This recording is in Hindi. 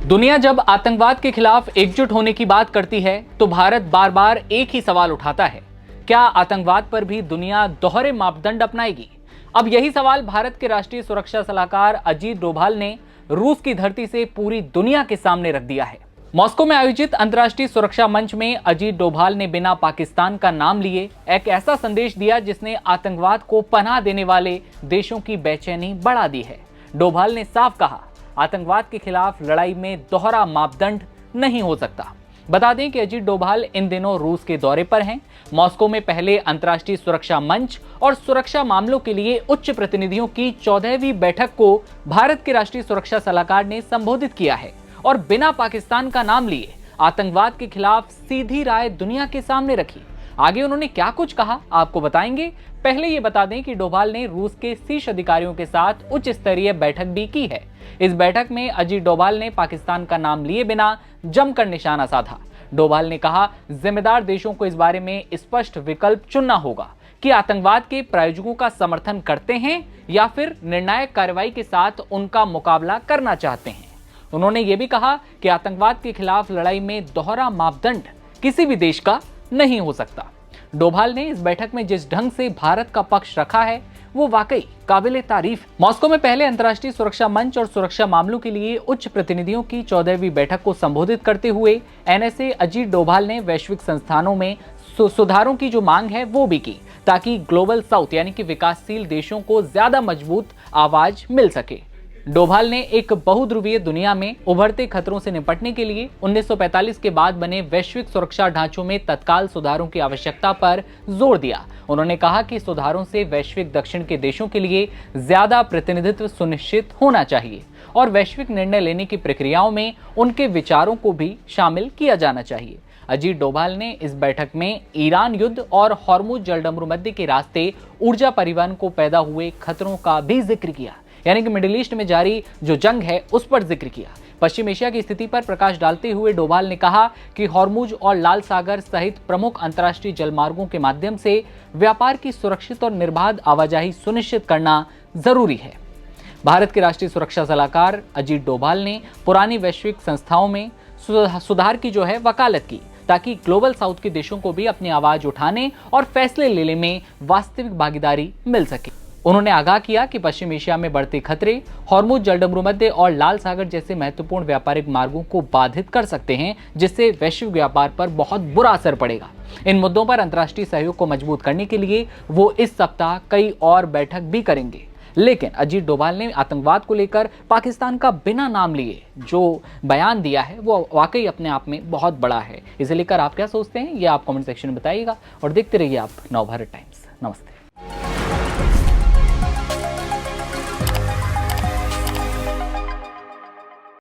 दुनिया जब आतंकवाद के खिलाफ एकजुट होने की बात करती है तो भारत बार बार एक ही सवाल उठाता है, क्या आतंकवाद पर भी दुनिया दोहरे मापदंड अपनाएगी? अब यही सवाल भारत के राष्ट्रीय सुरक्षा सलाहकार अजीत डोभाल ने रूस की धरती से पूरी दुनिया के सामने रख दिया है। मॉस्को में आयोजित अंतर्राष्ट्रीय सुरक्षा मंच में अजीत डोभाल ने बिना पाकिस्तान का नाम लिए एक ऐसा संदेश दिया जिसने आतंकवाद को पनाह देने वाले देशों की बेचैनी बढ़ा दी है। डोभाल ने साफ कहा, आतंकवाद के खिलाफ लड़ाई में दोहरा मापदंड नहीं हो सकता। बता दें कि अजीत डोभाल इन दिनों रूस के दौरे पर हैं। मॉस्को में पहले अंतर्राष्ट्रीय सुरक्षा मंच और सुरक्षा मामलों के लिए उच्च प्रतिनिधियों की 14वीं बैठक को भारत के राष्ट्रीय सुरक्षा सलाहकार ने संबोधित किया है और बिना पाकिस्तान का नाम लिए आतंकवाद के खिलाफ सीधी राय दुनिया के सामने रखी। आगे उन्होंने क्या कुछ कहा आपको बताएंगे। पहले ये बता दें कि डोभाल ने रूस के शीर्ष अधिकारियों के साथ उच्च स्तरीय बैठक भी की है। इस बैठक में अजीत डोभाल ने पाकिस्तान का नाम लिए बिना जमकर निशाना साधा। डोभाल ने कहा, जिम्मेदार देशों को इस बारे में स्पष्ट विकल्प चुनना होगा कि आतंकवाद के प्रायोजकों का समर्थन करते हैं या फिर निर्णायक कार्रवाई के साथ उनका मुकाबला करना चाहते हैं। उन्होंने ये भी कहा कि आतंकवाद के खिलाफ लड़ाई में दोहरा मापदंड किसी भी देश का नहीं हो सकता। डोभाल ने इस बैठक में जिस ढंग से भारत का पक्ष रखा है वो वाकई काबिले तारीफ। मॉस्को में पहले अंतर्राष्ट्रीय सुरक्षा मंच और सुरक्षा मामलों के लिए उच्च प्रतिनिधियों की 14वीं बैठक को संबोधित करते हुए एनएसए अजीत डोभाल ने वैश्विक संस्थानों में सुधारों की जो मांग है वो भी की, ताकि ग्लोबल साउथ यानी कि विकासशील देशों को ज्यादा मजबूत आवाज मिल सके। डोभाल ने एक बहुध्रुवीय दुनिया में उभरते खतरों से निपटने के लिए 1945 के बाद बने वैश्विक सुरक्षा ढांचों में तत्काल सुधारों की आवश्यकता पर जोर दिया। उन्होंने कहा कि सुधारों से वैश्विक दक्षिण के देशों के लिए ज्यादा प्रतिनिधित्व सुनिश्चित होना चाहिए और वैश्विक निर्णय लेने की प्रक्रियाओं में उनके विचारों को भी शामिल किया जाना चाहिए। अजीत डोभाल ने इस बैठक में ईरान युद्ध और हॉर्मुज जलडमरू मध्य के रास्ते ऊर्जा परिवहन को पैदा हुए खतरों का भी जिक्र किया, यानी कि मिडिल ईस्ट में जारी जो जंग है उस पर जिक्र किया। पश्चिम एशिया की स्थिति पर प्रकाश डालते हुए डोभाल ने कहा कि हॉर्मुज और लाल सागर सहित प्रमुख अंतर्राष्ट्रीय जलमार्गों के माध्यम से व्यापार की सुरक्षित और निर्बाध आवाजाही सुनिश्चित करना जरूरी है। भारत के राष्ट्रीय सुरक्षा सलाहकार अजीत डोभाल ने पुरानी वैश्विक संस्थाओं में सुधार की जो है वकालत की, ताकि ग्लोबल साउथ के देशों को भी अपनी आवाज उठाने और फैसले लेने में वास्तविक भागीदारी मिल सके। उन्होंने आगाह किया कि पश्चिम एशिया में बढ़ते खतरे हॉर्मुज जलडमरू मध्य और लाल सागर जैसे महत्वपूर्ण व्यापारिक मार्गों को बाधित कर सकते हैं, जिससे वैश्विक व्यापार पर बहुत बुरा असर पड़ेगा। इन मुद्दों पर अंतर्राष्ट्रीय सहयोग को मजबूत करने के लिए वो इस सप्ताह कई और बैठक भी करेंगे। लेकिन अजीत डोभाल ने आतंकवाद को लेकर पाकिस्तान का बिना नाम लिए जो बयान दिया है वो वाकई अपने आप में बहुत बड़ा है। इसे लेकर आप क्या सोचते हैं ये आप कमेंट सेक्शन में बताइएगा और देखते रहिए आप नवभारत टाइम्स। नमस्ते।